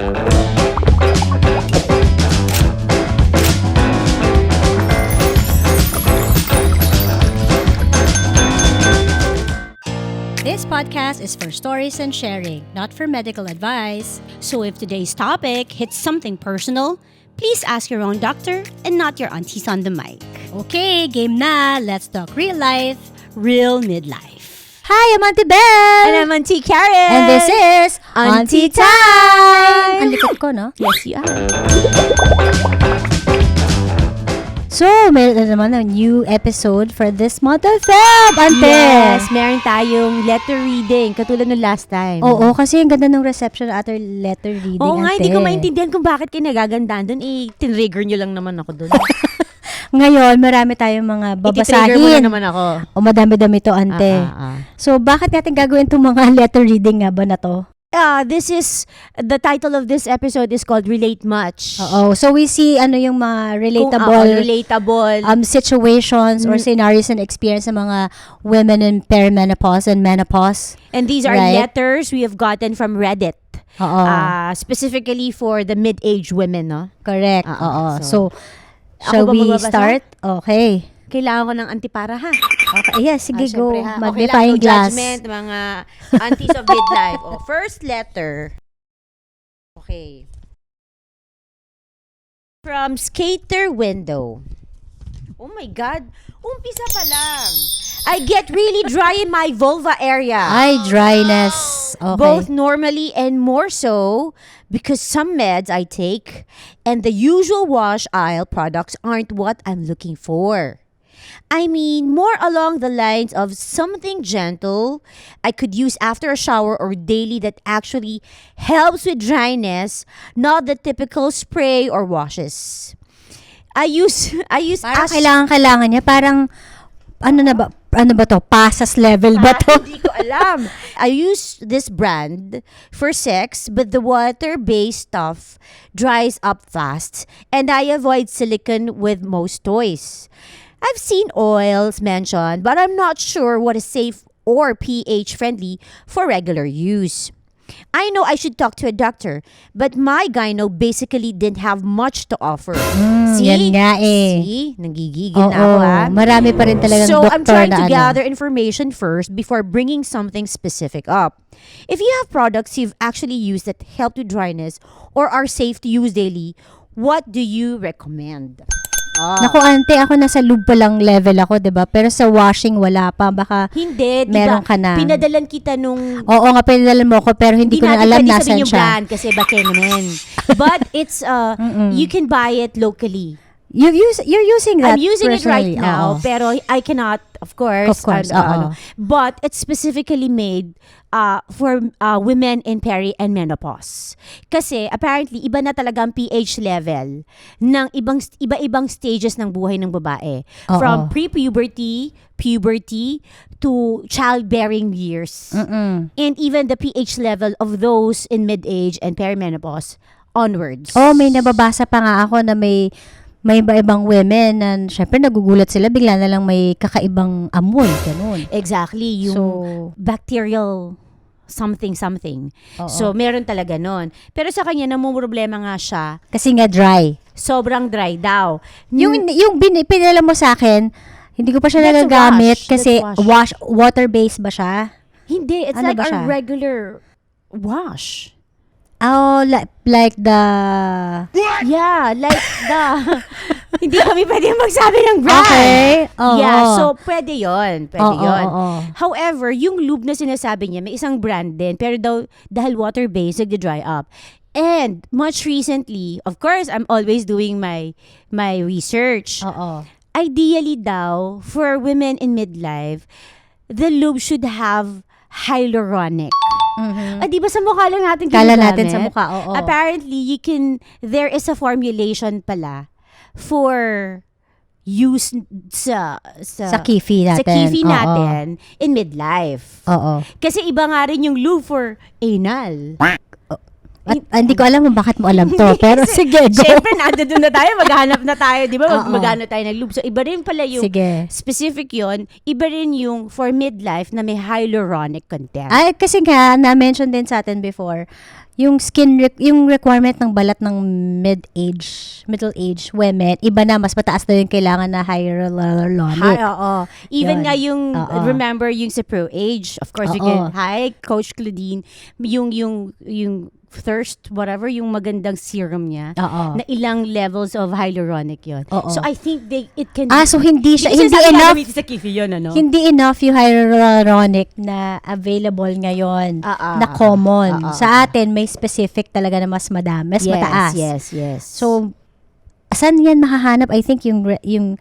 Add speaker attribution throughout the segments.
Speaker 1: This podcast is for stories and sharing, not for medical advice.
Speaker 2: So if today's topic hits something personal, please ask your own doctor and not your aunties on the mic.
Speaker 1: Okay, game na. Let's talk real life, real midlife.
Speaker 2: Hi, I'm Auntie Belle! And I'm Auntie Karen!
Speaker 1: And this is
Speaker 2: Auntie Time!
Speaker 1: Ang likod ko, no?
Speaker 2: Yes, you are.
Speaker 1: So, meron na naman a new episode for this month of Feb, Ante!
Speaker 2: Yes, meron tayong letter reading, katulad ng last time.
Speaker 1: Oo, kasi ang ganda ng reception at our letter reading,
Speaker 2: Oo nga,
Speaker 1: Ante.
Speaker 2: hindi ko maintindihan kung bakit kayo nagagandaan doon. Tinrigger nyo lang naman ako doon.
Speaker 1: Ngayon, marami tayong mga babasahin.
Speaker 2: Iti-trigger mo na naman ako.
Speaker 1: O madami-dami to, Ante. So, bakit natin gagawin itong mga letter reading nga ba na to?
Speaker 2: The title of this episode is called Relate Much.
Speaker 1: Oo. So, we see yung mga relatable situations or scenarios and experience ng mga women in perimenopause and menopause.
Speaker 2: And these are letters we have gotten from Reddit.
Speaker 1: Oo.
Speaker 2: Specifically for the mid-age women, no?
Speaker 1: Correct. Oo. So,
Speaker 2: Shall
Speaker 1: we start? Okay.
Speaker 2: Kailangan ko ng antipara, ha?
Speaker 1: Okay. Yes, sige, go.
Speaker 2: Okay lang,
Speaker 1: Magnifying
Speaker 2: no
Speaker 1: glass.
Speaker 2: judgment, mga aunties of midlife. First letter. Okay. From Skater Window. Oh my God. Umpisa pa lang. I get really dry in my vulva area.
Speaker 1: Ay, dryness. Okay.
Speaker 2: Both normally and more so because some meds I take and the usual wash aisle products aren't what I'm looking for. I mean, more along the lines of something gentle I could use after a shower or daily that actually helps with dryness, not the typical spray or washes. I use
Speaker 1: Parang kailangan niya. Parang, ano ba to? Pasas level ba to?
Speaker 2: Hindi ko alam. I use this brand for sex, but the water-based stuff dries up fast, and I avoid silicone with most toys. I've seen oils mentioned, but I'm not sure what is safe or pH friendly for regular use. I know I should talk to a doctor, but my gyno basically didn't have much to offer. See?
Speaker 1: Yan nga eh.
Speaker 2: See? Nagigigil na ako, ha?
Speaker 1: Marami pa rin talagang
Speaker 2: So,
Speaker 1: doktor
Speaker 2: I'm trying to
Speaker 1: na
Speaker 2: gather information first before bringing something specific up. If you have products you've actually used that help with dryness or are safe to use daily, what do you recommend?
Speaker 1: Naku, Ante, ako nasa lube pa lang level ako, 'di ba? Pero sa washing wala pa. Baka
Speaker 2: hindi,
Speaker 1: meron ka na.
Speaker 2: Pinadalan kita nung
Speaker 1: Oo nga, pinadalan mo ako pero hindi ko na alam nasan
Speaker 2: yung
Speaker 1: siya.
Speaker 2: brand kasi baka naman. But it's you can buy it locally.
Speaker 1: You're using that.
Speaker 2: I'm using it right
Speaker 1: personally.
Speaker 2: now, pero I cannot, of course.
Speaker 1: Oo.
Speaker 2: But it's specifically made for women in peri and menopause. Kasi apparently iba na talaga ang pH level ng iba-ibang stages ng buhay ng babae.
Speaker 1: Oo.
Speaker 2: From pre-puberty, puberty, to childbearing years. And even the pH level of those in mid-age and perimenopause onwards.
Speaker 1: Oh, may nababasa pa nga ako na may iba-ibang women na syempre nagugulat sila bigla na lang may kakaibang amoy, ganun.
Speaker 2: Exactly, yung bacterial something.
Speaker 1: Oo.
Speaker 2: So, meron talaga nun. Pero sa kanya, namumroblema nga siya.
Speaker 1: Kasi nga dry.
Speaker 2: Sobrang dry daw.
Speaker 1: Yung pinala mo sa akin, hindi ko pa siya
Speaker 2: That's a
Speaker 1: nagagamit
Speaker 2: wash.
Speaker 1: kasi
Speaker 2: That's
Speaker 1: water-based ba siya?
Speaker 2: Hindi, it's
Speaker 1: Ano
Speaker 2: like
Speaker 1: ba
Speaker 2: a
Speaker 1: siya?
Speaker 2: regular wash.
Speaker 1: Oh, like the...
Speaker 2: Yeah, like the... Hindi kami pwede magsabi ng brand.
Speaker 1: Okay. Oh,
Speaker 2: Yeah, so pwede yon. Pwede yon.
Speaker 1: Oh.
Speaker 2: However, yung lube na sinasabi niya, may isang brand din, pero dahil water-based, nag-dry up. And much recently, of course, I'm always doing my research.
Speaker 1: Oo.
Speaker 2: Ideally daw, for women in midlife, the lube should have hyaluronic. Di ba sa mukha lang natin
Speaker 1: Kala
Speaker 2: ginagamit?
Speaker 1: natin sa mukha, oo.
Speaker 2: Apparently, there is a formulation pala for use sa
Speaker 1: kifi natin.
Speaker 2: Sa kifi
Speaker 1: Oo.
Speaker 2: natin in midlife.
Speaker 1: Oo.
Speaker 2: Kasi iba nga rin yung lube for anal.
Speaker 1: Hindi ko alam kung bakit mo alam to. Pero sige, go.
Speaker 2: Siyempre, doon na tayo. Maghanap na tayo. Di ba?
Speaker 1: Oo.
Speaker 2: Maghanap tayo ng lube. So, iba rin pala yung
Speaker 1: Sige.
Speaker 2: specific yon. Iba rin yung for midlife na may hyaluronic content.
Speaker 1: Ay, kasi nga, na-mention din sa atin before, yung yung requirement ng balat ng middle age women, iba na, mas mataas na yung kailangan na hyaluronic.
Speaker 2: Oo. Even
Speaker 1: Yun.
Speaker 2: nga yung,
Speaker 1: Oo.
Speaker 2: remember yung sa Pro Age, of course, we
Speaker 1: Oo.
Speaker 2: can, hi, Coach Claudine, yung thirst, whatever, yung magandang serum niya,
Speaker 1: Oo.
Speaker 2: na ilang levels of hyaluronic yon.
Speaker 1: Oo.
Speaker 2: So, I think it can
Speaker 1: So hindi siya,
Speaker 2: Hindi
Speaker 1: hindi
Speaker 2: sinasabi
Speaker 1: enough,
Speaker 2: gagamitin sa Kifi yun, ano?
Speaker 1: hindi enough yung hyaluronic na available ngayon, na common. Sa atin, may specific talaga na mas madami, mas mataas.
Speaker 2: Yes.
Speaker 1: So, saan yan mahahanap? I think yung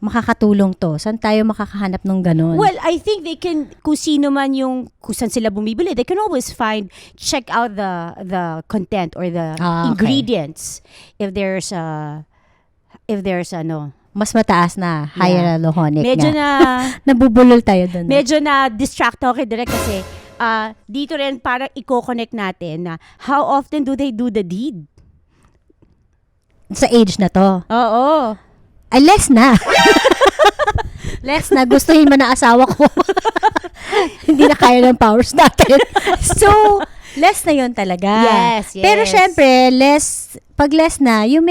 Speaker 1: makakatulong to. Saan tayo makakahanap ng ganun?
Speaker 2: Well, I think they can, kung sino man yung, kung saan sila bumibili, they can always check out the content or the
Speaker 1: Okay.
Speaker 2: ingredients if there's
Speaker 1: Mas mataas na hyaluronic
Speaker 2: medyo
Speaker 1: na.
Speaker 2: na,
Speaker 1: Nabubulol tayo dun.
Speaker 2: medyo na distract ako kay Direk kasi dito rin parang i-connect natin na how often do they do the deed?
Speaker 1: Sa age na to.
Speaker 2: Oo.
Speaker 1: Ay, less na. Less na. Gustuhin mo na asawa ko. Hindi na kaya ng powers natin. So, less na yon talaga.
Speaker 2: Yes.
Speaker 1: Pero syempre, pag less na, you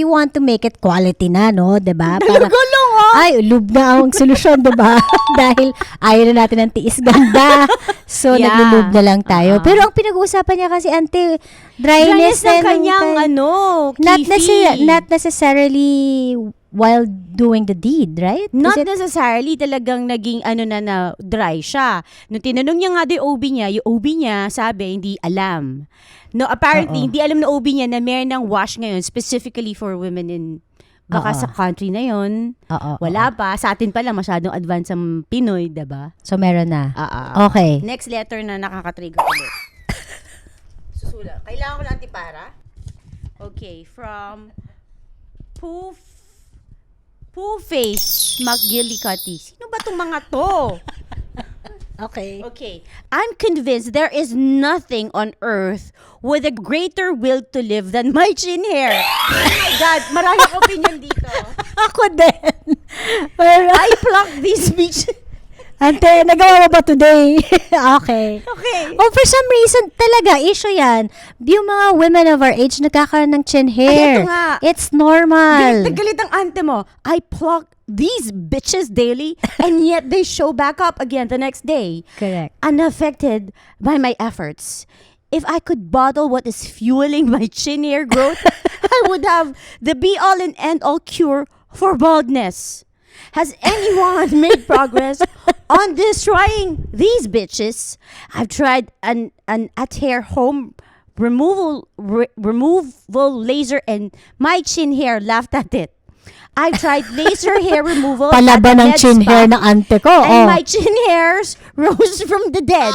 Speaker 1: want to make it quality na, no? Diba? Para,
Speaker 2: Gulong,
Speaker 1: ay, lube na ang solusyon, diba? Dahil ayaw na natin ng tiis ganda. So,
Speaker 2: Yeah.
Speaker 1: naglulube na lang tayo. Pero ang pinag-uusapan niya kasi, ante, dryness
Speaker 2: ng
Speaker 1: na
Speaker 2: kanyang kifi.
Speaker 1: not necessarily while doing the deed, right?
Speaker 2: Not
Speaker 1: Is it-
Speaker 2: necessarily talagang naging na dry siya. Nung tinanong niya nga yung OB niya sabi, hindi alam. No, apparently,
Speaker 1: Oo.
Speaker 2: hindi alam na OB niya na meron ng wash ngayon specifically for women in, baka
Speaker 1: Oo.
Speaker 2: sa country na yon.
Speaker 1: Oo.
Speaker 2: Wala pa. Sa atin pa lang masyadong advance ang Pinoy, diba?
Speaker 1: So, meron na.
Speaker 2: Ah.
Speaker 1: Okay.
Speaker 2: Next letter na nakaka-trigger ulit. Susula. Kailangan ko ng antipara? Okay, from Poo-Face McGillicuddy. Sino ba itong mga to?
Speaker 1: Okay.
Speaker 2: Okay. I'm convinced there is nothing on earth with a greater will to live than my chin hair. Oh my God, marami akong opinion dito.
Speaker 1: Ako din. Pero,
Speaker 2: I plucked these beach.
Speaker 1: ante, nagawa mo ba today? Okay.
Speaker 2: Okay.
Speaker 1: Oh, for some reason, talaga, issue yan. Yung mga women of our age nagkakaroon ng chin hair.
Speaker 2: ito nga.
Speaker 1: It's normal.
Speaker 2: Galit na galit ang ante mo. I pluck these bitches daily and yet they show back up again the next day.
Speaker 1: Correct.
Speaker 2: Unaffected by my efforts. If I could bottle what is fueling my chin hair growth, I would have the be-all and end-all cure for baldness. Has anyone made progress on destroying these bitches? I've tried an at-hair home removal laser and my chin hair laughed at it. I tried laser hair removal
Speaker 1: Palaban ng
Speaker 2: at the med
Speaker 1: chin
Speaker 2: spa,
Speaker 1: hair na ante ko.
Speaker 2: and
Speaker 1: Oh.
Speaker 2: my chin hairs rose from the dead.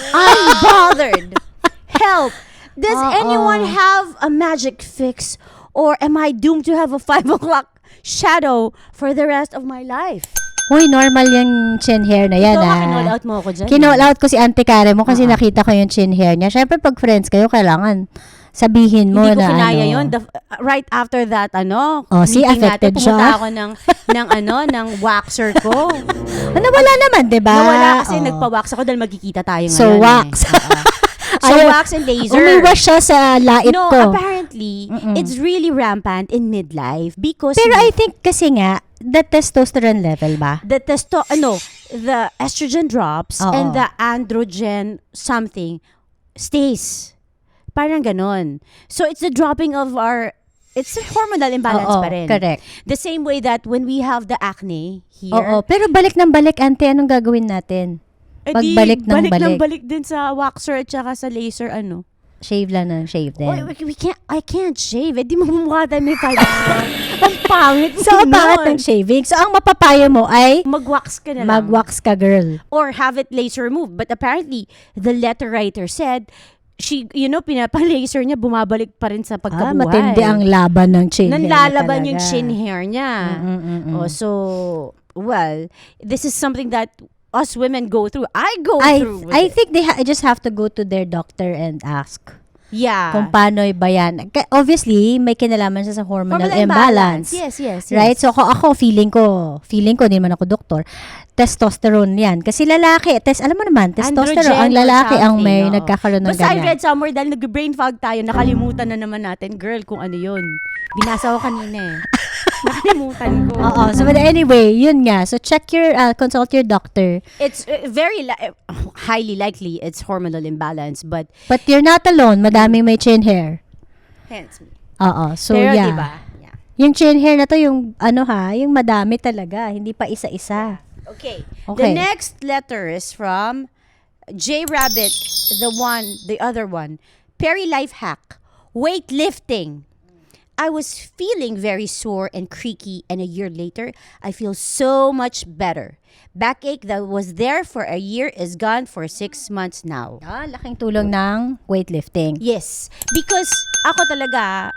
Speaker 2: Unbothered. Help. Does anyone have a magic fix, or am I doomed to have a 5 o'clock shadow for the rest of my life?
Speaker 1: Uy, normal yung chin hair na yan,
Speaker 2: Ikaw, kinall out mo ako dyan.
Speaker 1: Kinall out ko si Auntie Karen mo kasi nakita ko yung chin hair niya. Syempre, pag friends kayo, kailangan sabihin mo
Speaker 2: Hindi ko
Speaker 1: na
Speaker 2: kinaya
Speaker 1: ano.
Speaker 2: yun. Right after that,
Speaker 1: see,
Speaker 2: meeting
Speaker 1: affected
Speaker 2: natin,
Speaker 1: siya.
Speaker 2: pumunta ako ng waxer ko.
Speaker 1: Nawala naman, di ba?
Speaker 2: Nawala kasi
Speaker 1: Oo.
Speaker 2: nagpa-wax ako dahil magkikita tayo ngayon.
Speaker 1: So, wax.
Speaker 2: So,
Speaker 1: Ayaw-
Speaker 2: wax and laser.
Speaker 1: Umiwas siya sa lait
Speaker 2: No,
Speaker 1: ko.
Speaker 2: apparently, it's really rampant in midlife because
Speaker 1: Pero I think kasi nga, the testosterone level ba?
Speaker 2: the estrogen drops
Speaker 1: Oo.
Speaker 2: and the androgen something stays. Parang ganon. So, it's the dropping of it's a hormonal imbalance
Speaker 1: Oo,
Speaker 2: pa rin.
Speaker 1: correct.
Speaker 2: The same way that when we have the acne here,
Speaker 1: Oo, pero balik ng balik, Ante, anong gagawin natin? Pagbalik ng balik.
Speaker 2: balik din sa waxer at saka sa laser,
Speaker 1: Shave lang ng shave din.
Speaker 2: I can't shave. Di mamumukha tayo may five. Ang pangit.
Speaker 1: So, ang pangit ng shaving. So, ang mapapayo mo ay
Speaker 2: Mag-wax ka na lang.
Speaker 1: mag-wax ka, girl.
Speaker 2: Or have it laser removed. But apparently, the letter writer said, pinapa-laser niya, bumabalik pa rin sa pagkabuhay.
Speaker 1: Matindi ang laban ng chin hair.
Speaker 2: Nanlalaban
Speaker 1: talaga.
Speaker 2: yung chin hair niya.
Speaker 1: Mm-mm-mm.
Speaker 2: So, this is something that us women go through. I go through with
Speaker 1: I
Speaker 2: it.
Speaker 1: think they just have to go to their doctor and ask.
Speaker 2: Yeah.
Speaker 1: Kung paano ba yan. Obviously, may kinalaman siya sa hormonal
Speaker 2: Hormonal
Speaker 1: imbalance.
Speaker 2: Yes.
Speaker 1: Right? So, ako, feeling ko, hindi naman ako doktor, testosterone yan. Kasi lalaki, alam mo naman, testosterone, ang
Speaker 2: Androgen or
Speaker 1: lalaki ang
Speaker 2: something,
Speaker 1: may
Speaker 2: oo.
Speaker 1: nagkakaroon ng
Speaker 2: Basta I
Speaker 1: ganyan.
Speaker 2: read somewhere dahil nag-brain fog tayo, nakalimutan na naman natin, girl, kung ano yun. Binasa ko kanina eh. Nakalimutan ko.
Speaker 1: Oo. So, but anyway, yun nga. So, consult your doctor.
Speaker 2: It's highly likely it's hormonal imbalance, but
Speaker 1: But you're not alone. Madaming may chin hair.
Speaker 2: hence me.
Speaker 1: Oo. So,
Speaker 2: Pero
Speaker 1: yeah.
Speaker 2: diba? Yeah.
Speaker 1: Yung chin hair na to, yung yung madami talaga. Hindi pa isa-isa.
Speaker 2: Okay.
Speaker 1: Okay.
Speaker 2: The next letter is from J Rabbit, the other one. Perry Life Hack. Weightlifting. I was feeling very sore and creaky, and a year later, I feel so much better. Backache that was there for a year is gone for 6 months now.
Speaker 1: Laking tulong ng weightlifting.
Speaker 2: Yes, because ako talaga,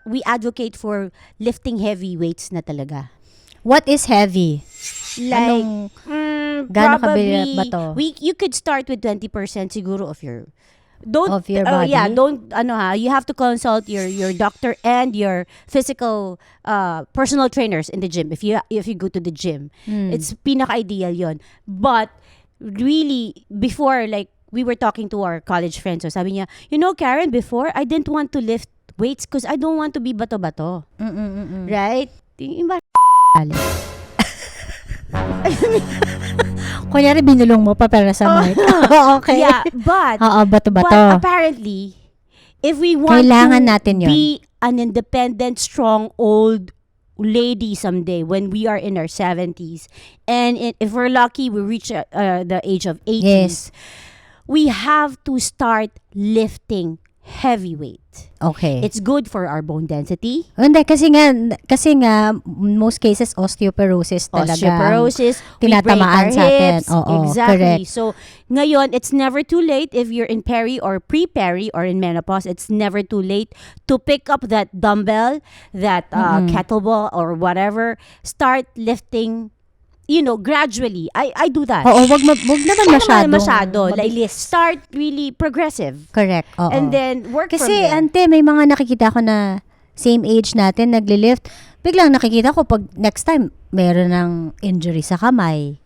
Speaker 2: we advocate for lifting heavy weights na talaga.
Speaker 1: What is heavy?
Speaker 2: Like,
Speaker 1: gaano kabigat ba to?
Speaker 2: you could start with 20% siguro of your
Speaker 1: Of your body?
Speaker 2: You have to consult your doctor and your physical personal trainers in the gym if you go to the gym. It's pinaka-ideal yon. But really, before, like, we were talking to our college friends, so sabi niya, Karen, before, I didn't want to lift weights because I don't want to be bato-bato. Right? Yung ba-
Speaker 1: Kunyari, binulong mo pa para sa mic. Okay.
Speaker 2: Yeah, but
Speaker 1: bato-bato.
Speaker 2: apparently, if we want
Speaker 1: Kailangan
Speaker 2: to
Speaker 1: natin yun.
Speaker 2: be an independent, strong, old lady someday when we are in our 70s, and if we're lucky, we reach the age of 80s,
Speaker 1: Yes.
Speaker 2: we have to start lifting heavyweight.
Speaker 1: Okay.
Speaker 2: It's good for our bone density.
Speaker 1: Hindi, kasi nga, most cases, osteoporosis talaga.
Speaker 2: Osteoporosis, we break
Speaker 1: tinatamaan
Speaker 2: our
Speaker 1: sa atin.
Speaker 2: hips.
Speaker 1: Oo,
Speaker 2: Exactly.
Speaker 1: correct.
Speaker 2: So, ngayon, it's never too late if you're in peri or pre-peri or in menopause. It's never too late to pick up that dumbbell, that kettlebell or whatever. Start lifting, gradually. I do that.
Speaker 1: Oo, wag naman
Speaker 2: Masyado. Like,
Speaker 1: mabilis.
Speaker 2: start really progressive.
Speaker 1: Correct. Oo.
Speaker 2: And then, work from
Speaker 1: Kasi,
Speaker 2: there.
Speaker 1: ante, may mga nakikita ko na same age natin, nagli-lift. Biglang nakikita ko pag next time, meron ng injury sa kamay.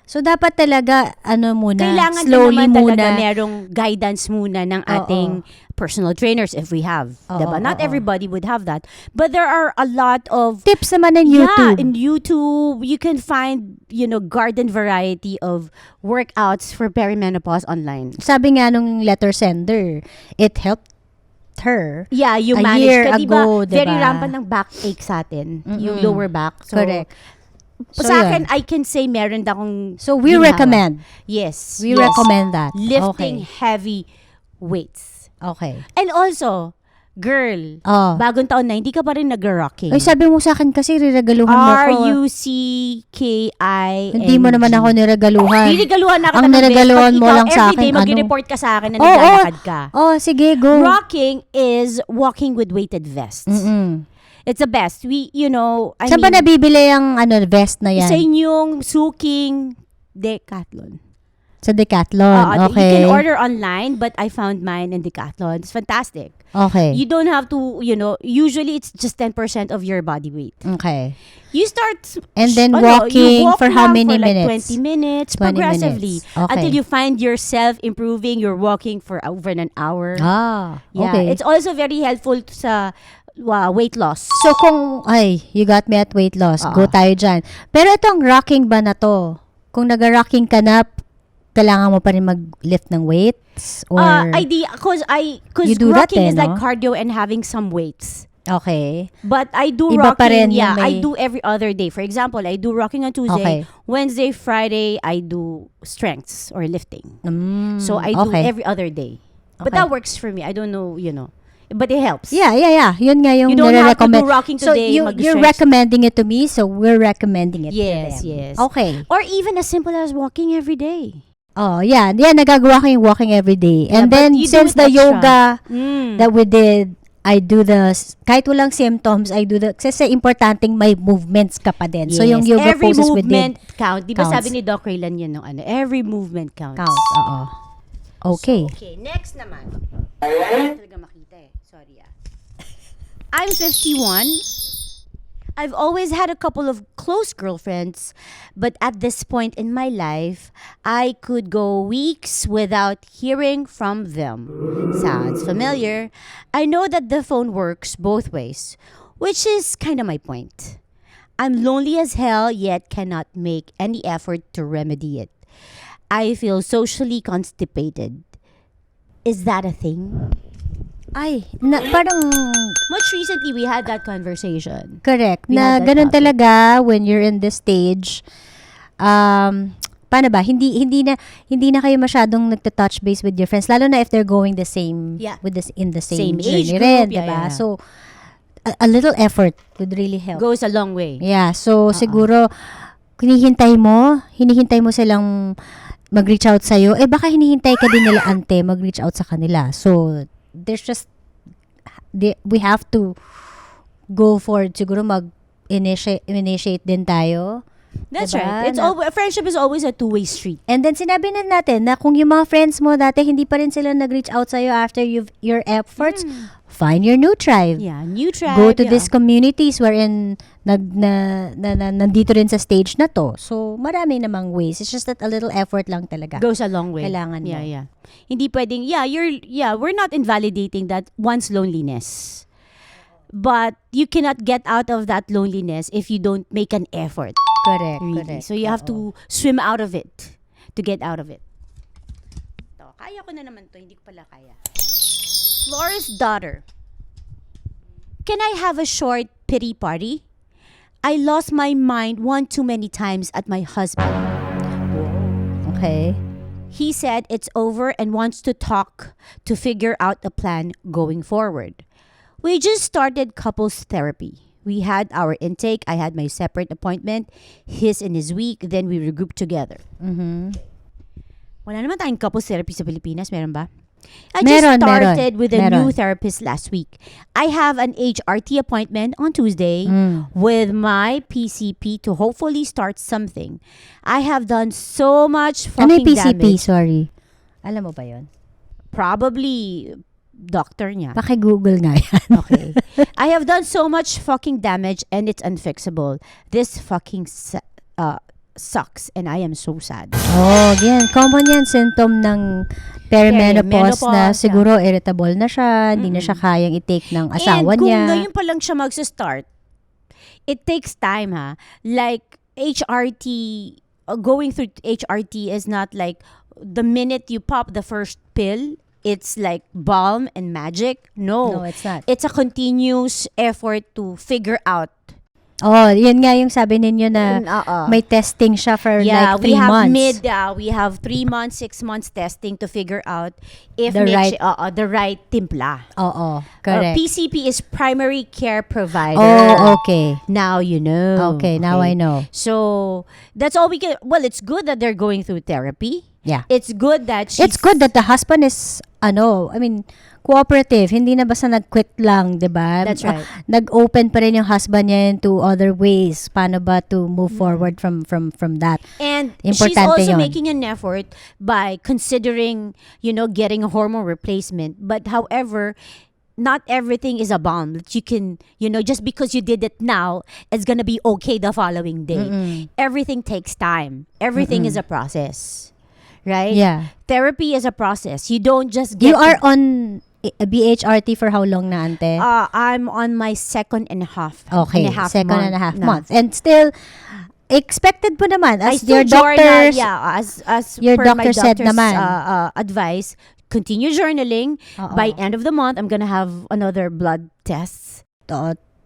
Speaker 1: So, dapat talaga,
Speaker 2: Kailangan
Speaker 1: slowly
Speaker 2: din naman
Speaker 1: muna.
Speaker 2: talaga merong guidance muna ng ating personal trainers if we have. Diba? Not everybody would have that. But there are a lot of
Speaker 1: Tips naman ng YouTube.
Speaker 2: Yeah, in YouTube, you can find, garden variety of workouts for perimenopause online.
Speaker 1: Sabi nga nung letter sender, it helped her.
Speaker 2: Yeah, you
Speaker 1: A
Speaker 2: manage.
Speaker 1: year
Speaker 2: Ka, diba,
Speaker 1: ago, diba?
Speaker 2: very rampant ng backache sa atin. Yung lower back. So,
Speaker 1: Correct. So,
Speaker 2: sa
Speaker 1: yun.
Speaker 2: akin, I can say meron na akong
Speaker 1: So, we
Speaker 2: ginawa.
Speaker 1: recommend.
Speaker 2: Yes.
Speaker 1: We recommend that.
Speaker 2: Lifting
Speaker 1: Okay.
Speaker 2: heavy weights.
Speaker 1: Okay.
Speaker 2: And also, girl,
Speaker 1: Oh.
Speaker 2: bagong taon na, hindi ka pa rin nag-rocking.
Speaker 1: Ay, sabi mo sa akin kasi riregaluhan mo ko.
Speaker 2: R-U-C-K-I-N-G.
Speaker 1: Hindi mo naman ako niregaluhan.
Speaker 2: Nirigaluhan na kita
Speaker 1: Ang
Speaker 2: ng
Speaker 1: niregaluhan
Speaker 2: best.
Speaker 1: mo
Speaker 2: Pag
Speaker 1: lang
Speaker 2: ikaw
Speaker 1: sa
Speaker 2: everyday
Speaker 1: akin,
Speaker 2: mag-report ka sa akin na
Speaker 1: Oo,
Speaker 2: naglalakad ka.
Speaker 1: Oh, sige, go.
Speaker 2: Rocking is walking with weighted vests. It's the best.
Speaker 1: Saan ba nabibili ang vest na yan?
Speaker 2: Sa inyong suking Decathlon.
Speaker 1: Sa Decathlon.
Speaker 2: You
Speaker 1: Okay.
Speaker 2: can order online, but I found mine in Decathlon. It's fantastic.
Speaker 1: Okay.
Speaker 2: You don't have to, usually it's just 10% of your body weight.
Speaker 1: Okay.
Speaker 2: You start
Speaker 1: And then
Speaker 2: you
Speaker 1: walking
Speaker 2: walk
Speaker 1: for how
Speaker 2: lang
Speaker 1: many
Speaker 2: for like
Speaker 1: minutes?
Speaker 2: 20 minutes
Speaker 1: 20
Speaker 2: progressively
Speaker 1: minutes. Okay.
Speaker 2: until you find yourself improving. You're walking for over an hour.
Speaker 1: Okay.
Speaker 2: Yeah, it's also very helpful sa weight loss.
Speaker 1: So you got me at weight loss. Go tayo dyan. Pero itong rocking ba na to? Kung nag-rocking ka na, kailangan mo pa rin mag-lift ng weights? Or,
Speaker 2: Cause
Speaker 1: You do that
Speaker 2: rocking is
Speaker 1: no?
Speaker 2: like cardio and having some weights.
Speaker 1: Okay.
Speaker 2: But I do
Speaker 1: Iba pa
Speaker 2: rocking,
Speaker 1: rin yung
Speaker 2: yeah, I
Speaker 1: may-
Speaker 2: do every other day. For example, I do rocking on Tuesday.
Speaker 1: Okay.
Speaker 2: Wednesday, Friday, I do strengths or lifting. So I do
Speaker 1: okay.
Speaker 2: every other day. But
Speaker 1: Okay.
Speaker 2: that works for me. I don't know, but it helps.
Speaker 1: Yeah. Yun nga yung
Speaker 2: You don't have to
Speaker 1: nire-recommend.
Speaker 2: do rocking
Speaker 1: So
Speaker 2: today,
Speaker 1: you're
Speaker 2: mag-stretch.
Speaker 1: recommending it to me, so we're recommending it
Speaker 2: Yes,
Speaker 1: to them.
Speaker 2: yes.
Speaker 1: Okay.
Speaker 2: Or even as simple as walking every day.
Speaker 1: Oh, yeah. Yeah, nagagawa ko yung walking every day.
Speaker 2: Yeah,
Speaker 1: And
Speaker 2: but
Speaker 1: then,
Speaker 2: you do
Speaker 1: since
Speaker 2: it
Speaker 1: the
Speaker 2: extra.
Speaker 1: yoga
Speaker 2: Mm.
Speaker 1: that we did, I do kahit walang symptoms, I do kasi importanteng may movements ka pa din. So, yung
Speaker 2: Yes,
Speaker 1: yoga
Speaker 2: every
Speaker 1: poses we did
Speaker 2: movement count. Di ba
Speaker 1: counts.
Speaker 2: sabi ni Doc Raylan yun, every movement counts.
Speaker 1: counts. Oo. Okay.
Speaker 2: Okay, next naman. Talaga makita eh. Sorry ah. I'm 51. I've always had a couple of close girlfriends, but at this point in my life, I could go weeks without hearing from them. Sounds familiar. I know that the phone works both ways, which is kind of my point. I'm lonely as hell, yet cannot make any effort to remedy it. I feel socially constipated. Is that a thing?
Speaker 1: Ay, parang
Speaker 2: Much recently, we had that conversation.
Speaker 1: correct.
Speaker 2: We
Speaker 1: Na
Speaker 2: had that
Speaker 1: ganun
Speaker 2: topic.
Speaker 1: talaga when you're in this stage. Paano ba? Hindi na kayo masyadong nagta-touch base with your friends lalo na if they're going the same
Speaker 2: Yeah.
Speaker 1: with this in the same,
Speaker 2: Same age
Speaker 1: journey
Speaker 2: group,
Speaker 1: rin,
Speaker 2: yeah,
Speaker 1: diba?
Speaker 2: yeah.
Speaker 1: So a little effort would really help.
Speaker 2: Goes a long way.
Speaker 1: Yeah, so siguro hinihintay mo silang mag-reach out sa'yo, baka hinihintay ka din nila ante mag-reach out sa kanila. So, we have to go forward. Siguro initiate din tayo.
Speaker 2: That's
Speaker 1: Diba?
Speaker 2: right. Friendship is always a two-way street.
Speaker 1: And then, sinabi na natin na kung yung mga friends mo dati, hindi pa rin sila nag-reach out sa'yo after your efforts, find your new tribe.
Speaker 2: Yeah, new tribe.
Speaker 1: Go to
Speaker 2: yeah.
Speaker 1: these communities wherein nandito rin sa stage na to. So, marami namang ways. It's just that a little effort lang talaga.
Speaker 2: Goes a long way.
Speaker 1: Kailangan mo.
Speaker 2: Yeah. Hindi pwedeng, we're not invalidating that one's loneliness. But you cannot get out of that loneliness if you don't make an effort.
Speaker 1: Correct,
Speaker 2: Really.
Speaker 1: correct.
Speaker 2: So you have to swim out of it to get out of it. Ito, kaya ko na naman to, hindi ko pala kaya. Flora's daughter. Can I have a short pity party? I lost my mind one too many times at my husband.
Speaker 1: Okay.
Speaker 2: He said it's over and wants to talk to figure out a plan going forward. We just started couples therapy. We had our intake. I had my separate appointment. His in his week. Then we regrouped together. Wala naman tayong couples therapy sa Pilipinas. Meron ba? I just started with a new therapist last week. I have an HRT appointment on Tuesday with my PCP to hopefully start something. I have done so much
Speaker 1: Ano yung
Speaker 2: fucking
Speaker 1: PCP?
Speaker 2: damage.
Speaker 1: Sorry. Alam mo ba yun?
Speaker 2: Probably doctor niya.
Speaker 1: Paki-google nga yan.
Speaker 2: Okay. I have done so much fucking damage and it's unfixable. This fucking sucks and I am so sad.
Speaker 1: Oh, yan. Common yan. Symptom ng perimenopause na
Speaker 2: Perimenopause,
Speaker 1: siguro irritable na siya, hindi na siya kayang i-take ng asawa
Speaker 2: and kung
Speaker 1: niya.
Speaker 2: ngayon pa lang siya magsa-start, it takes time ha. Like HRT, going through HRT is not like the minute you pop the first pill, it's like balm and magic.
Speaker 1: No, it's not.
Speaker 2: It's a continuous effort to figure out.
Speaker 1: Oh, yun nga yung sabi ninyo na may testing siya for like 3
Speaker 2: we have
Speaker 1: months.
Speaker 2: we have 3 months, 6 months testing to figure out if
Speaker 1: The
Speaker 2: the right timpla.
Speaker 1: Oo, correct.
Speaker 2: PCP is primary care provider.
Speaker 1: Oh, okay.
Speaker 2: Now you know.
Speaker 1: Okay, now I know.
Speaker 2: So that's all we can. Well, it's good that they're going through therapy.
Speaker 1: Yeah.
Speaker 2: It's good that
Speaker 1: It's good that the husband is cooperative. Hindi na basta nag-quit lang, 'di ba?
Speaker 2: That's right.
Speaker 1: Nag-open pa rin yung husband niya into other ways. Paano ba to move forward from that?
Speaker 2: And she's
Speaker 1: Importante
Speaker 2: also
Speaker 1: yun.
Speaker 2: making an effort by considering, getting a hormone replacement. But however, not everything is a bomb that you can, just because you did it now, it's gonna be okay the following day. Everything takes time. Everything is a process. Right?
Speaker 1: Yeah.
Speaker 2: Therapy is a process. You don't just get
Speaker 1: You are on a BHRT for how long na, ante?
Speaker 2: I'm on my second and a half.
Speaker 1: Okay, second
Speaker 2: month
Speaker 1: and a half
Speaker 2: na.
Speaker 1: months. And still, expected po naman
Speaker 2: I
Speaker 1: as
Speaker 2: still
Speaker 1: your doctors.
Speaker 2: as
Speaker 1: your
Speaker 2: per my
Speaker 1: doctor said
Speaker 2: doctor's
Speaker 1: naman.
Speaker 2: Advice, continue journaling.
Speaker 1: Oo.
Speaker 2: By end of the month, I'm gonna have another blood test.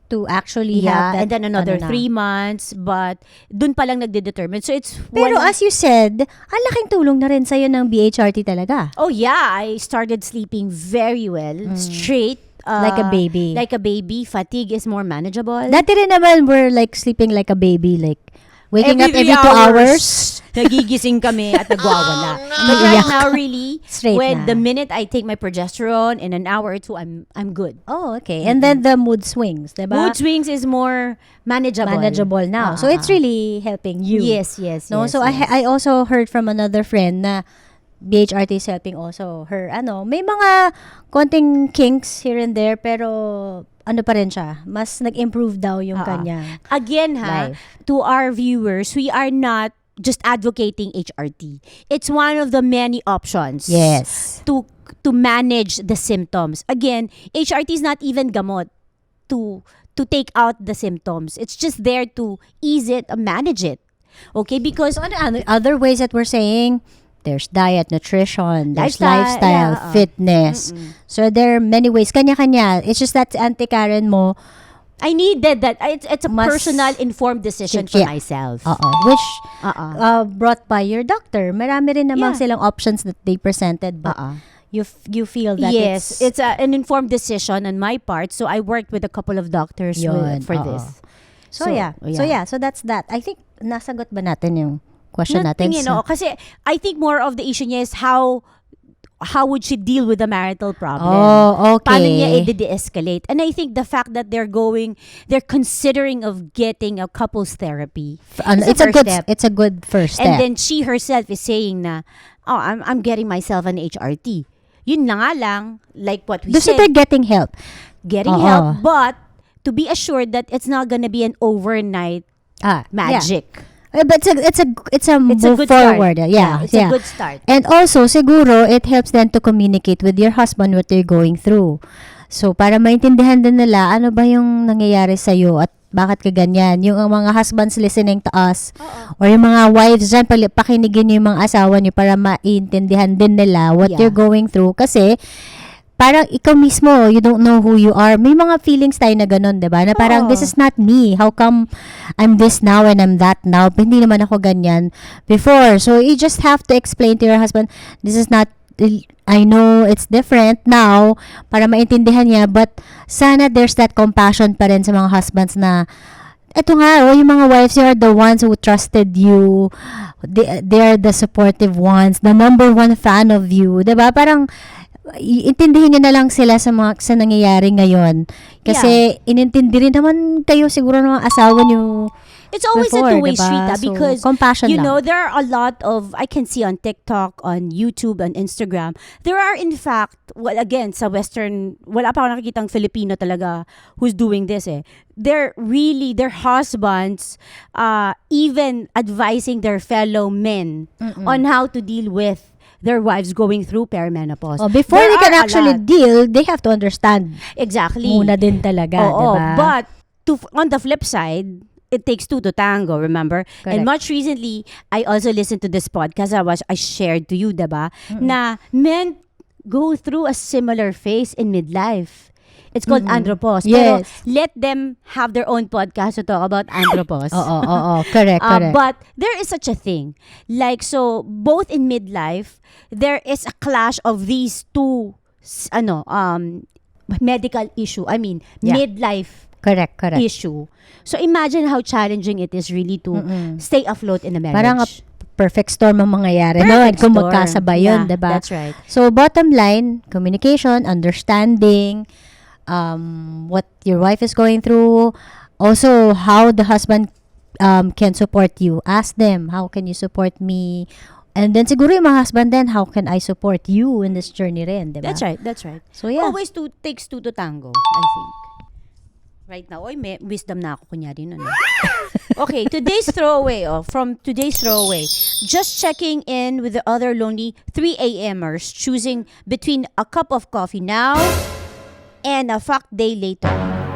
Speaker 1: To actually have that.
Speaker 2: And then another
Speaker 1: ano na.
Speaker 2: 3 months. But dun pa lang nagde-determine. So it's
Speaker 1: Pero as you said, ang laking tulong na rin sa'yo ng BHRT talaga.
Speaker 2: oh yeah, I started sleeping very well, straight.
Speaker 1: Like a baby.
Speaker 2: Like a baby. Fatigue is more manageable.
Speaker 1: Dati rin naman, we're like sleeping like a baby. Like, waking up every 2
Speaker 2: 3
Speaker 1: hours.
Speaker 2: Nagigising kami at nagwawala. But
Speaker 1: Iiyak.
Speaker 2: right now, really,
Speaker 1: Straight
Speaker 2: when
Speaker 1: na.
Speaker 2: the minute I take my progesterone in an hour or two, I'm good.
Speaker 1: Oh, okay. And then the mood swings, diba?
Speaker 2: Mood swings is more manageable.
Speaker 1: Manageable now. So it's really helping you.
Speaker 2: Yes.
Speaker 1: No,
Speaker 2: yes,
Speaker 1: so
Speaker 2: yes.
Speaker 1: I also heard from another friend na BHRT is helping also her, may mga konting kinks here and there, pero ano pa rin siya, mas nag-improve daw yung kanya
Speaker 2: Again,
Speaker 1: life.
Speaker 2: to our viewers, we are not just advocating HRT. It's one of the many options.
Speaker 1: Yes.
Speaker 2: To manage the symptoms. Again, HRT is not even gamot to take out the symptoms. It's just there to ease it, manage it. Okay, because
Speaker 1: So, other ways that we're saying, there's diet, nutrition, there's
Speaker 2: Lifestyle,
Speaker 1: lifestyle, fitness. So, there are many ways. Kanya-kanya. It's just that Auntie Karen mo,
Speaker 2: I needed that. It's a
Speaker 1: Mas-
Speaker 2: personal informed decision for
Speaker 1: Yeah.
Speaker 2: myself.
Speaker 1: which
Speaker 2: Uh-uh.
Speaker 1: brought by your doctor. Marami rin namang
Speaker 2: Yeah.
Speaker 1: silang options that they presented, but you feel that
Speaker 2: Yes, it's an informed decision on my part. So I worked with a couple of doctors
Speaker 1: Yun,
Speaker 2: for
Speaker 1: oo.
Speaker 2: this.
Speaker 1: So that's that. I think nasagot ba natin yung question natin?
Speaker 2: Nothing, kasi I think more of the issue niya is how would she deal with the marital problem?
Speaker 1: Oh, okay.
Speaker 2: Paano niya i-de-escalate? And I think the fact that they're considering of getting a couples therapy.
Speaker 1: It's
Speaker 2: a
Speaker 1: a
Speaker 2: first
Speaker 1: good
Speaker 2: step.
Speaker 1: it's a good first step.
Speaker 2: And then she herself is saying na, I'm getting myself an HRT. Yun na nga lang, like what we
Speaker 1: So
Speaker 2: said,
Speaker 1: they're getting help.
Speaker 2: getting
Speaker 1: Oo.
Speaker 2: help, but to be assured that it's not gonna be an overnight magic.
Speaker 1: Yeah. But it's a
Speaker 2: It's a
Speaker 1: move
Speaker 2: good
Speaker 1: forward.
Speaker 2: start.
Speaker 1: Yeah,
Speaker 2: It's a good start.
Speaker 1: And also, siguro, it helps them to communicate with your husband what they're going through. So, para maintindihan din nila, ano ba yung nangyayari sa'yo at bakit ka ganyan. Yung mga husbands listening to us, or yung mga wives dyan, pakinigin niyo yung mga asawa niyo para maintindihan din nila what
Speaker 2: Yeah.
Speaker 1: you're going through. Kasi, parang ikaw mismo, you don't know who you are. May mga feelings tayo na ganun, diba? Na parang,
Speaker 2: Oo.
Speaker 1: this is not me. How come I'm this now and I'm that now? Hindi naman ako ganyan before. So, you just have to explain to your husband, this is not, I know it's different now, para maintindihan niya, but sana there's that compassion pa rin sa mga husbands na, eto nga, yung mga wives, you are the ones who trusted you. They're the supportive ones, the number one fan of you. Diba? Parang, intindihin niyo na lang sila sa nangyayari ngayon. Kasi, inintindi rin naman kayo siguro ng mga asawa niyo.
Speaker 2: It's always
Speaker 1: Before,
Speaker 2: a two-way
Speaker 1: diba?
Speaker 2: street,
Speaker 1: So,
Speaker 2: because
Speaker 1: compassion lang.
Speaker 2: there are a lot of, I can see on TikTok, on YouTube, on Instagram, there are in fact, again, sa Western, wala pa ako nakikitang Filipino talaga who's doing this They're really, their husbands, even advising their fellow men on how to deal with their wives going through perimenopause.
Speaker 1: Before
Speaker 2: There
Speaker 1: they can
Speaker 2: are a
Speaker 1: actually
Speaker 2: lot.
Speaker 1: deal, they have to understand
Speaker 2: Exactly.
Speaker 1: muna din talaga,
Speaker 2: Oo,
Speaker 1: diba?
Speaker 2: but on the flip side, it takes two to tango, remember?
Speaker 1: Correct.
Speaker 2: And much recently, I also listened to this podcast I shared to you, diba? Na men go through a similar phase in midlife. It's called andropause.
Speaker 1: Yes.
Speaker 2: Pero let them have their own podcast to talk about andropause.
Speaker 1: Oo. Correct.
Speaker 2: But there is such a thing. Like, so, both in midlife, there is a clash of these two, medical issue. I mean,
Speaker 1: Yeah.
Speaker 2: midlife
Speaker 1: Correct.
Speaker 2: issue. So, imagine how challenging it is really to stay afloat in a marriage.
Speaker 1: Parang perfect storm ang mangyayari
Speaker 2: Perfect
Speaker 1: noon kung
Speaker 2: storm.
Speaker 1: magkasabay yun,
Speaker 2: Yeah,
Speaker 1: diba?
Speaker 2: that's right.
Speaker 1: So, bottom line, communication, understanding, what your wife is going through, also how the husband can support you. Ask them, how can you support me? And then siguro yung mga husband din, how can I support you in this journey rin, diba?
Speaker 2: That's right.
Speaker 1: So, yeah.
Speaker 2: Always takes two to tango, I think. Right now, may wisdom na ako kunyari nun. Okay, today's throwaway. From today's throwaway. Just checking in with the other lonely 3 a.m.ers choosing between a cup of coffee now and a fuck day later.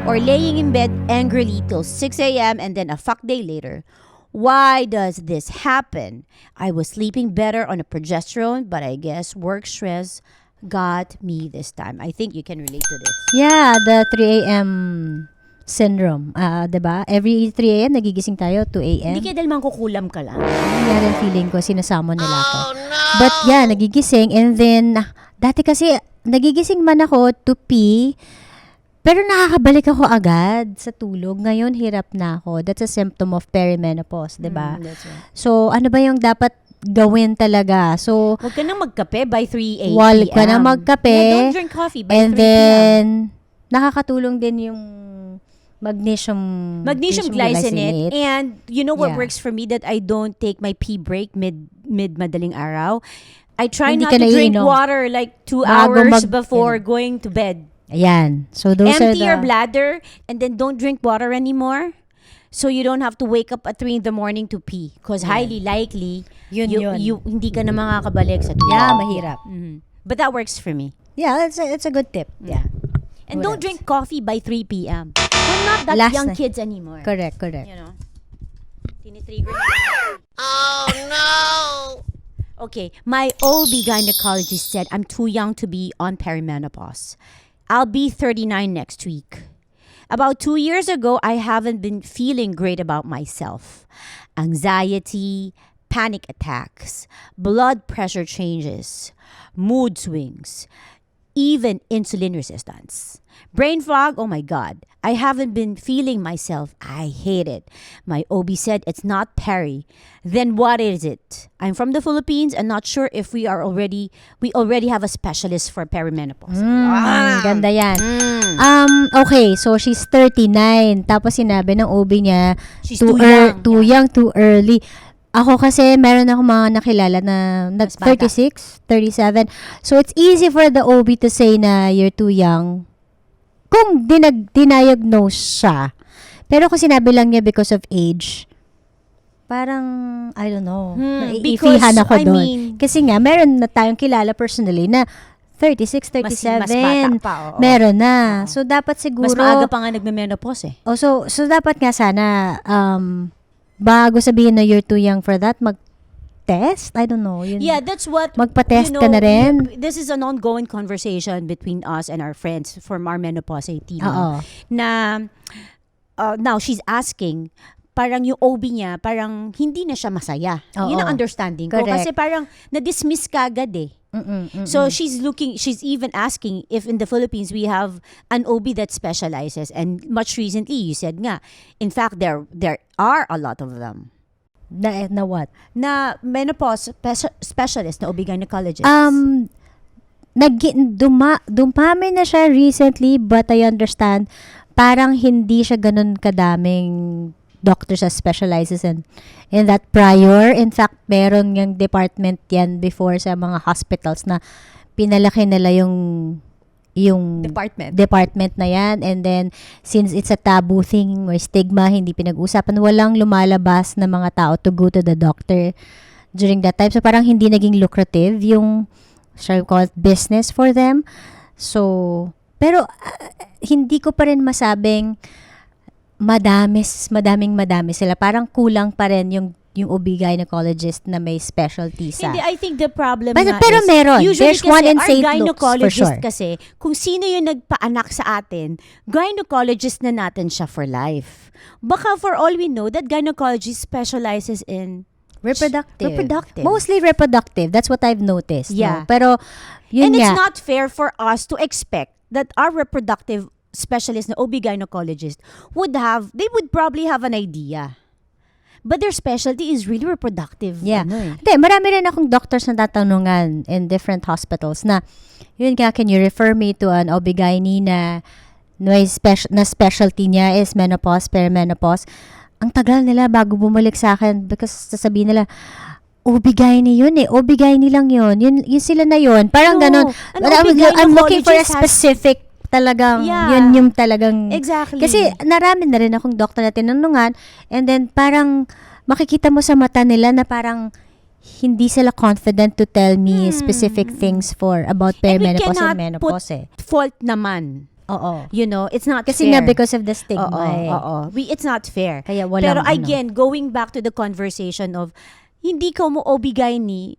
Speaker 2: Or laying in bed angrily till 6 a.m. and then a fuck day later. Why does this happen? I was sleeping better on a progesterone, but I guess work stress got me this time. I think you can relate to this.
Speaker 1: Yeah, the 3 a.m. syndrome. Diba? Every 3 a.m. nagigising tayo, 2 a.m.
Speaker 2: Hindi kaya dahil mangkukulam ka lang.
Speaker 1: Nangyari ang feeling ko, sinasama nila ako. But yeah, nagigising. And then, dati kasi, nagigising man ako to pee, pero nakakabalik ako agad sa tulog. Ngayon, hirap na ako. That's a symptom of perimenopause, diba?
Speaker 2: That's right.
Speaker 1: So, ano ba yung dapat gawin talaga? So,
Speaker 2: Huwag ka nang magkape by 3 a.m.
Speaker 1: Huwag ka nang magkape.
Speaker 2: Yeah, don't drink coffee by
Speaker 1: and
Speaker 2: 3 p.m.
Speaker 1: then, nakakatulong din yung magnesium
Speaker 2: glycinate. And you know what
Speaker 1: Yeah.
Speaker 2: works for me, that I don't take my pee break mid madaling araw. I try
Speaker 1: Hindi
Speaker 2: not
Speaker 1: ka
Speaker 2: to drink
Speaker 1: naiinom.
Speaker 2: water like 2
Speaker 1: Bago
Speaker 2: hours
Speaker 1: mag-
Speaker 2: before going to bed.
Speaker 1: Ayan. So, those
Speaker 2: Empty
Speaker 1: are
Speaker 2: your bladder and then don't drink water anymore. So you don't have to wake up at 3 in the morning to pee. Because highly likely,
Speaker 1: Yun.
Speaker 2: you hindi ka na makakabalik sa tulog.
Speaker 1: Yeah, mahirap.
Speaker 2: Mhm. But that works for me.
Speaker 1: Yeah, it's a good tip. Yeah.
Speaker 2: And
Speaker 1: What
Speaker 2: don't
Speaker 1: else?
Speaker 2: drink coffee by 3 p.m. We're not that
Speaker 1: Last
Speaker 2: young
Speaker 1: na-
Speaker 2: kids anymore.
Speaker 1: Correct.
Speaker 2: You know? Tinitrigger na. Oh, no! Okay, my OB gynecologist said I'm too young to be on perimenopause. I'll be 39 next week. About 2 years ago, I haven't been feeling great about myself. Anxiety, panic attacks, blood pressure changes, mood swings, even insulin resistance. Brain fog, oh my God. I haven't been feeling myself. I hate it. My OB said it's not peri. Then what is it? I'm from the Philippines and not sure if we already have a specialist for perimenopause.
Speaker 1: Ganda yan. Okay, so she's 39. Tapos sinabi ng OB niya,
Speaker 2: She's too young.
Speaker 1: Too young, too early. Ako kasi, meron ako mga nakilala na
Speaker 2: Mas bata.
Speaker 1: 36, 37. So, it's easy for the OB to say na you're too young kung diniagnose siya. Pero kung sinabi lang niya because of age, parang, I don't know,
Speaker 2: because,
Speaker 1: naiifihan ako
Speaker 2: I
Speaker 1: doon.
Speaker 2: mean-
Speaker 1: Kasi nga, meron na tayong kilala personally na 36, 37.
Speaker 2: Mas bata pa, oo.
Speaker 1: Meron na. So, dapat siguro...
Speaker 2: Mas maaga pa nga nagme-menopause eh.
Speaker 1: Oh, so dapat nga sana, bago sabihin na you're too young for that, mag-test? I don't know. Yun.
Speaker 2: Yeah, that's what
Speaker 1: Magpa-test ka na rin?
Speaker 2: This is an ongoing conversation between us and our friends from our menopause team.
Speaker 1: Oo.
Speaker 2: Na now she's asking, parang yung OB niya, parang hindi na siya masaya.
Speaker 1: Oo.
Speaker 2: Yun ang understanding ko.
Speaker 1: Correct.
Speaker 2: Kasi parang na-dismiss ka agad eh. So she's even asking if in the Philippines we have an OB that specializes. And much recently, you said nga, in fact, there are a lot of them.
Speaker 1: Na what?
Speaker 2: Na menopause specialist, na OB gynecologist.
Speaker 1: Dumami na siya recently, but I understand, parang hindi siya ganun kadaming doctors that specializes in that prior. In fact, meron yung department yan before sa mga hospitals na pinalaki nila yung department na yan. And then, since it's a taboo thing or stigma, hindi pinag-usapan, walang lumalabas na mga tao to go to the doctor during that time. So, parang hindi naging lucrative yung, shall we call it, business for them. So, pero, hindi ko pa rin masabing madami sila. Parang kulang pa rin yung OB gynecologist na may specialty sa.
Speaker 2: Hindi, I think the problem
Speaker 1: Pero
Speaker 2: is,
Speaker 1: meron.
Speaker 2: usually
Speaker 1: There's
Speaker 2: kasi
Speaker 1: one in
Speaker 2: our
Speaker 1: St. Luke's,
Speaker 2: gynecologist
Speaker 1: for sure.
Speaker 2: kasi, kung sino yung nagpaanak sa atin, gynecologist na natin siya for life. Baka for all we know, that gynecologist specializes in
Speaker 1: Reproductive. Mostly reproductive. That's what I've noticed.
Speaker 2: Yeah.
Speaker 1: No? Pero, yun
Speaker 2: And
Speaker 1: nga.
Speaker 2: it's not fair for us to expect that our reproductive specialist na OB gynecologist they would probably have an idea. But their specialty is really reproductive.
Speaker 1: Yeah.
Speaker 2: Ano eh.
Speaker 1: Hindi, marami rin akong doctors na tatanungan in different hospitals na, yun nga, can you refer me to an OB-GYN na specialty niya is menopause, perimenopause. Ang tagal nila bago bumalik sa akin because sasabihin nila, OB-GYN yun eh. OB-GYN lang yun. Yun sila na yun. Parang
Speaker 2: No,
Speaker 1: ganun.
Speaker 2: an
Speaker 1: I'm looking for a
Speaker 2: OB-gynecologist has-
Speaker 1: specific talagang,
Speaker 2: Yeah.
Speaker 1: yun yung talagang.
Speaker 2: Exactly.
Speaker 1: Kasi narami na rin akong doktor na tinanungan and then parang makikita mo sa mata nila na parang hindi sila confident to tell me specific things about
Speaker 2: And we
Speaker 1: perimenopause
Speaker 2: cannot
Speaker 1: and menopause eh.
Speaker 2: fault naman.
Speaker 1: Oo.
Speaker 2: You know, it's not
Speaker 1: Kasi
Speaker 2: fair.
Speaker 1: nga because of the stigma eh.
Speaker 2: Oo. It's not fair.
Speaker 1: Kaya walang
Speaker 2: Pero
Speaker 1: ano.
Speaker 2: again, going back to the conversation of hindi ka mo OB-GYN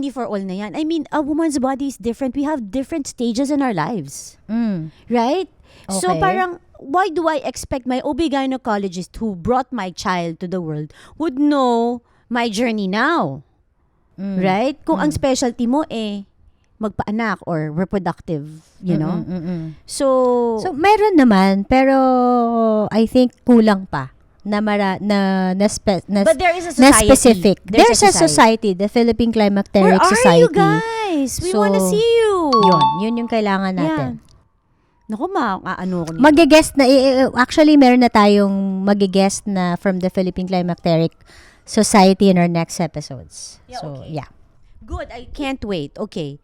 Speaker 2: for all na yan. I mean, a woman's body is different. We have different stages in our lives. Right? So
Speaker 1: Okay.
Speaker 2: parang, why do I expect my OB gynecologist who brought my child to the world would know my journey now? Right? Kung ang specialty mo magpaanak or reproductive, you know? So
Speaker 1: So, meron naman, pero I think kulang pa na
Speaker 2: but there is a
Speaker 1: na
Speaker 2: society.
Speaker 1: specific. There's a
Speaker 2: society.
Speaker 1: society, the Philippine Climacteric
Speaker 2: Where are
Speaker 1: Society.
Speaker 2: you guys? We
Speaker 1: So,
Speaker 2: wanna see you.
Speaker 1: Yun yung kailangan natin.
Speaker 2: Naku, ano ko nito.
Speaker 1: Mag-guest na, actually meron na tayong mag-guest na from the Philippine Climacteric Society in our next episodes.
Speaker 2: Yeah,
Speaker 1: So,
Speaker 2: okay.
Speaker 1: yeah.
Speaker 2: Good. I can't wait. Okay.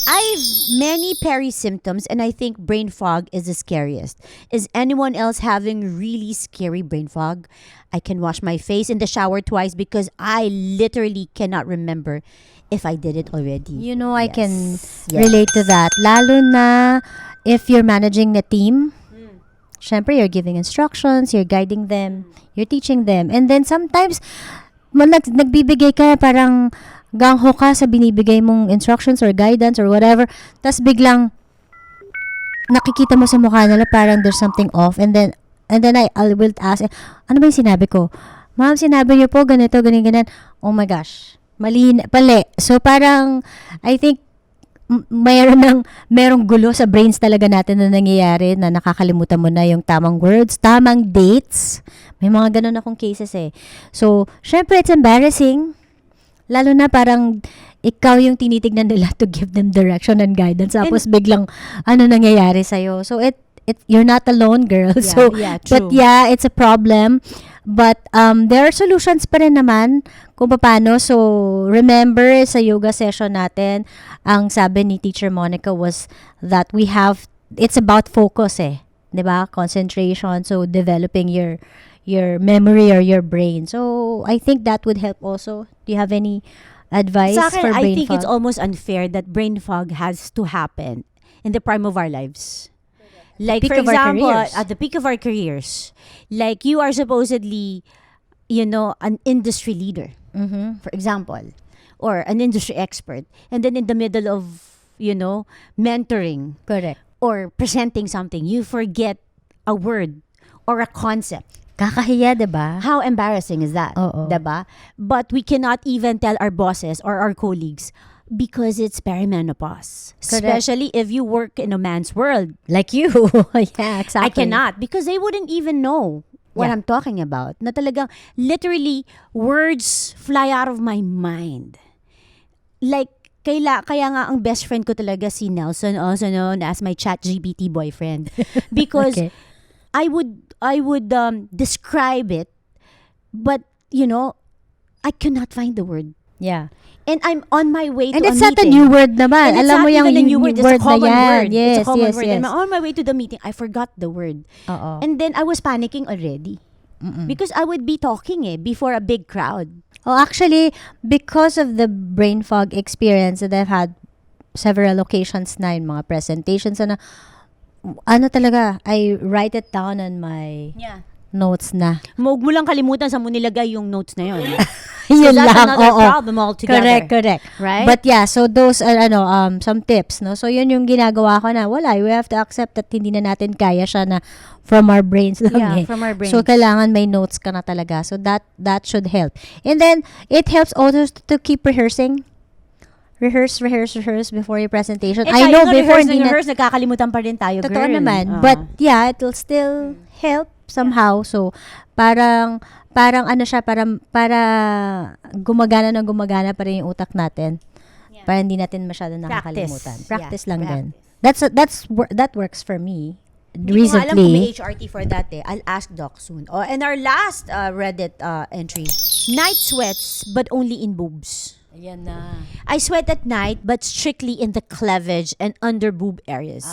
Speaker 2: I've many peri symptoms, and I think brain fog is the scariest. Is anyone else having really scary brain fog? I can wash my face in the shower twice because I literally cannot remember if I did it already.
Speaker 1: You know, I can
Speaker 2: Yes.
Speaker 1: relate to that. Lalo na if you're managing the team. Syempre, you're giving instructions, you're guiding them, you're teaching them. And then sometimes, nagbibigay ka parang gangho ka sa binibigay mong instructions or guidance or whatever. Tapos biglang nakikita mo sa mukha nila parang there's something off. And then I will ask, ano ba yung sinabi ko? Ma'am, sinabi niyo po ganito, ganyan. Oh my gosh. Pali. So parang, I think, merong gulo sa brains talaga natin na nangyayari na nakakalimutan mo na yung tamang words, tamang dates. May mga ganun akong cases eh. So, syempre, it's embarrassing. Lalo na parang ikaw yung tinitignan nila to give them direction and guidance. Tapos biglang ano nangyayari sa'yo. So, you're not alone, girl.
Speaker 2: Yeah,
Speaker 1: So,
Speaker 2: yeah, true.
Speaker 1: but yeah, it's a problem. But there are solutions pa rin naman kung paano. So, remember sa yoga session natin, ang sabi ni Teacher Monica was that it's about focus eh. 'Di ba? Concentration. So, developing your memory or your brain. So, I think that would help also. Do you have any advice
Speaker 2: Sa akin,
Speaker 1: for
Speaker 2: I
Speaker 1: brain
Speaker 2: think
Speaker 1: fog?
Speaker 2: it's almost unfair that brain fog has to happen in the prime of our lives. Like,
Speaker 1: peak
Speaker 2: for
Speaker 1: of our
Speaker 2: example,
Speaker 1: careers.
Speaker 2: at the peak of our careers, like you are supposedly, an industry leader,
Speaker 1: Mhm.
Speaker 2: for example, or an industry expert, and then in the middle of, mentoring
Speaker 1: Correct.
Speaker 2: or presenting something, you forget a word or a concept.
Speaker 1: Kakahiya, 'di ba?
Speaker 2: How embarrassing is that?
Speaker 1: Oo.
Speaker 2: Diba? But we cannot even tell our bosses or our colleagues because it's perimenopause.
Speaker 1: Correct.
Speaker 2: Especially if you work in a man's world.
Speaker 1: Like you. Yeah, exactly.
Speaker 2: I cannot because they wouldn't even know what
Speaker 1: Yeah.
Speaker 2: I'm talking about. Na talagang literally words fly out of my mind. Like kaya nga ang best friend ko talaga si Nelson, also known as my ChatGPT boyfriend, because
Speaker 1: Okay.
Speaker 2: I would describe it, but I cannot find the word.
Speaker 1: Yeah.
Speaker 2: And I'm on my way
Speaker 1: And
Speaker 2: to
Speaker 1: it's
Speaker 2: a
Speaker 1: not a
Speaker 2: meeting.
Speaker 1: new word naman.
Speaker 2: And it's
Speaker 1: Alam
Speaker 2: not
Speaker 1: mo yung
Speaker 2: even a new word. It's a common
Speaker 1: na yan.
Speaker 2: word.
Speaker 1: Yes,
Speaker 2: It's a common
Speaker 1: yes,
Speaker 2: word.
Speaker 1: yes.
Speaker 2: And on my way to the meeting, I forgot the word.
Speaker 1: Oo.
Speaker 2: And then I was panicking already. Because I would be talking before a big crowd.
Speaker 1: Oh, actually, because of the brain fog experience that I've had several occasions na in mga presentations na ano talaga, I write it down on my
Speaker 2: Yeah.
Speaker 1: notes na.
Speaker 2: Huwag mo lang kalimutan sa mo nilagay yung notes na yun.
Speaker 1: Yun
Speaker 2: that's
Speaker 1: lang,
Speaker 2: another
Speaker 1: oo.
Speaker 2: problem altogether.
Speaker 1: Correct.
Speaker 2: Right?
Speaker 1: But yeah, so those are some tips, no? So yun yung ginagawa ko na we have to accept that hindi na natin kaya siya na from our brains lang
Speaker 2: Yeah,
Speaker 1: eh.
Speaker 2: from our brains.
Speaker 1: So kailangan may notes ka na talaga. So that should help. And then it helps also to keep rehearsing. Rehearse before your presentation. I know before hindi na
Speaker 2: nagkakalimutan pa rin tayo,
Speaker 1: totoo
Speaker 2: girl.
Speaker 1: naman. But yeah, it will still help somehow. So parang ano siya, para gumagana pa rin yung utak natin.
Speaker 2: Yeah.
Speaker 1: Para hindi natin masyado nakakalimutan. Practice
Speaker 2: Yeah,
Speaker 1: lang din.
Speaker 2: practice.
Speaker 1: That works for me.
Speaker 2: Hindi ko nga alam kung may
Speaker 1: Recently.
Speaker 2: HRT for that I'll ask Doc soon. Oh, and our last Reddit entry. Night sweats, but only in boobs.
Speaker 1: Ayan na.
Speaker 2: I sweat at night, but strictly in the cleavage and under boob areas.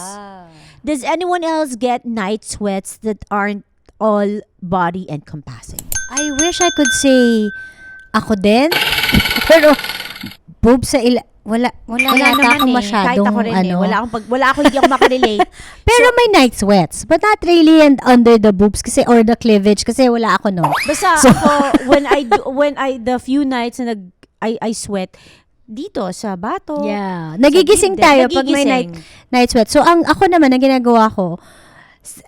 Speaker 2: Does anyone else get night sweats that aren't all body encompassing?
Speaker 1: I wish I could say ako din. Pero boobs sa wala yata akong masyadong
Speaker 2: Kahit ako rin
Speaker 1: ano.
Speaker 2: hindi ako makarelate.
Speaker 1: Pero may night sweats, but not really and under the boobs kasi or the cleavage kasi wala ako no.
Speaker 2: Basta
Speaker 1: So-
Speaker 2: ako, the few nights na I sweat, dito sa bato.
Speaker 1: Yeah. Nagigising tayo pag may night sweat. So, ako naman, ang ginagawa ko,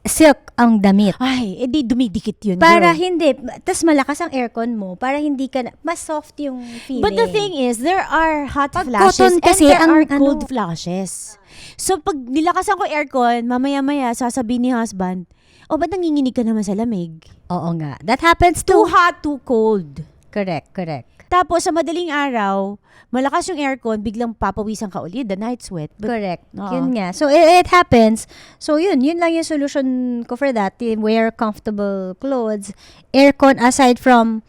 Speaker 1: silk ang damit.
Speaker 2: Ay, edi dumidikit yun.
Speaker 1: Para
Speaker 2: girl.
Speaker 1: hindi, tas malakas ang aircon mo, para hindi ka, mas soft yung feeling.
Speaker 2: But the thing is, there are hot
Speaker 1: Pag
Speaker 2: flashes
Speaker 1: cotton kasi,
Speaker 2: and there
Speaker 1: ang
Speaker 2: are cold
Speaker 1: ano-
Speaker 2: flashes. So, pag nilakasan ko aircon, mamaya-maya, sasabihin ni husband, ba't nanginginig ka naman sa lamig?
Speaker 1: Oo nga. That happens
Speaker 2: Too
Speaker 1: too.
Speaker 2: hot, too cold.
Speaker 1: Correct.
Speaker 2: Tapos, sa madaling araw, malakas yung aircon, biglang papawisan ka ulit, the night sweat. But,
Speaker 1: Correct.
Speaker 2: Oo.
Speaker 1: Yun nga. So, it happens. So, yun lang yung solution ko for that. Wear comfortable clothes. Aircon, aside from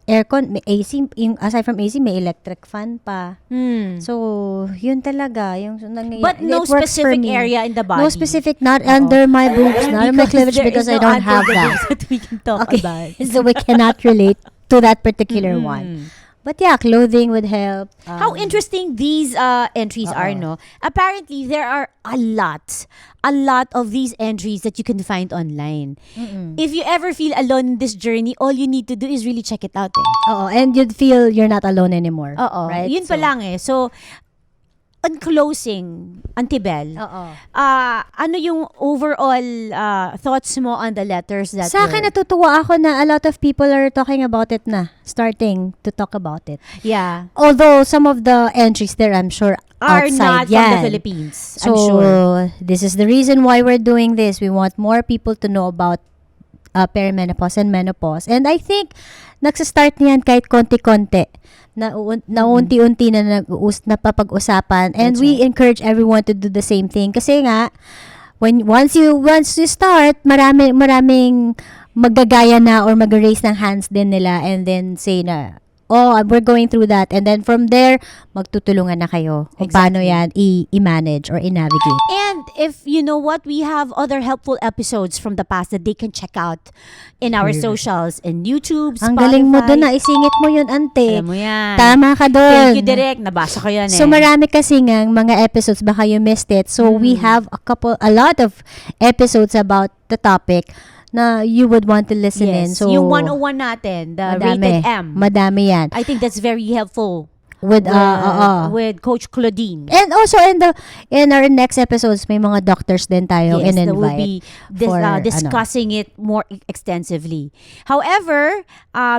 Speaker 1: aircon, may AC, yung, aside from AC, may electric fan pa.
Speaker 2: Hmm.
Speaker 1: So, yun talaga. Yung,
Speaker 2: But no
Speaker 1: it works for
Speaker 2: specific
Speaker 1: me.
Speaker 2: area in the body.
Speaker 1: No specific, not under my boobs, not in my cleavage,
Speaker 2: there
Speaker 1: because
Speaker 2: is
Speaker 1: I
Speaker 2: no
Speaker 1: don't have
Speaker 2: under the
Speaker 1: that.
Speaker 2: boobs that we can talk
Speaker 1: Okay,
Speaker 2: about.
Speaker 1: so we cannot relate to that particular one. But yeah, clothing would help.
Speaker 2: How interesting these entries are, no? Apparently, there are a lot of these entries that you can find online. If you ever feel alone in this journey, all you need to do is really check it out.
Speaker 1: Oo, and you'd feel you're not alone anymore.
Speaker 2: Oo,
Speaker 1: right?
Speaker 2: yun pa lang eh. So, on closing, Auntie Belle,
Speaker 1: Oo.
Speaker 2: ano yung overall thoughts mo on the letters that
Speaker 1: Sa akin,
Speaker 2: were-
Speaker 1: natutuwa ako na a lot of people are talking about it na. Starting to talk about it.
Speaker 2: yeah,
Speaker 1: Although, some of the entries there, I'm sure,
Speaker 2: are
Speaker 1: outside
Speaker 2: not from the
Speaker 1: yan.
Speaker 2: Philippines.
Speaker 1: So,
Speaker 2: I'm sure.
Speaker 1: this is the reason why we're doing this. We want more people to know about perimenopause and menopause. And I think, nagsastart niyan kahit konti-konti. Naunti-unti na napapag-usapan. And
Speaker 2: That's
Speaker 1: we encourage everyone to do the same thing. Kasi nga, once you start, maraming magagaya na or mag-raise ng hands din nila and then say na, oh, we're going through that. And then from there, magtutulungan na kayo kung paano yan i-manage or i-navigate.
Speaker 2: And if you know what, we have other helpful episodes from the past that they can check out in our socials and YouTube,
Speaker 1: Ang
Speaker 2: Spotify.
Speaker 1: galing mo doon na, isingit mo yun, ante.
Speaker 2: Alam mo yan.
Speaker 1: Tama ka doon.
Speaker 2: Thank you, Direk. Nabasa ko yan eh.
Speaker 1: So marami kasi ng mga episodes, baka you missed it. So we have a lot of episodes about the topic na you would want to listen in.
Speaker 2: Yes.
Speaker 1: So
Speaker 2: Yung 101 natin, the Rated M.
Speaker 1: Madami yan.
Speaker 2: I think that's very helpful
Speaker 1: With
Speaker 2: with Coach Claudine.
Speaker 1: and also in our next episodes, may mga doctors din tayo
Speaker 2: Yes, that will
Speaker 1: in-invite.
Speaker 2: be discussing it more extensively. However,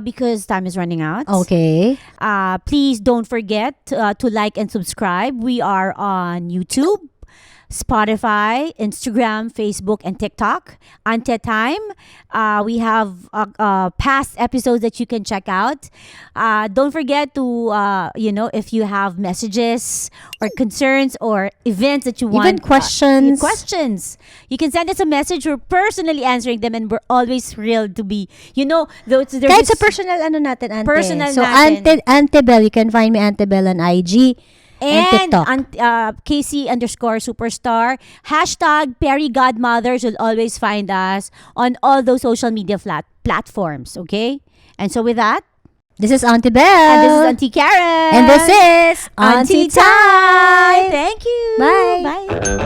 Speaker 2: because time is running out,
Speaker 1: Okay.
Speaker 2: please don't forget to like and subscribe. We are on YouTube, Spotify, Instagram, Facebook, and TikTok. Ante Time. We have past episodes that you can check out. Don't forget to, if you have messages or concerns or events that you want.
Speaker 1: Even questions.
Speaker 2: Questions. You can send us a message. We're personally answering them and we're always thrilled to be, there's
Speaker 1: Kahit
Speaker 2: this-
Speaker 1: sa personal ante.
Speaker 2: Personal
Speaker 1: so
Speaker 2: natin.
Speaker 1: Antebel, you can find me Antebel on IG and TikTok.
Speaker 2: Casey_superstar. Hashtag Perry Godmothers will always find us on all those social media platforms. Okay? And so with that,
Speaker 1: This is Auntie Belle.
Speaker 2: and this is Auntie Karen.
Speaker 1: And this is Auntie Time.
Speaker 2: Thank you.
Speaker 1: Bye.
Speaker 2: Bye.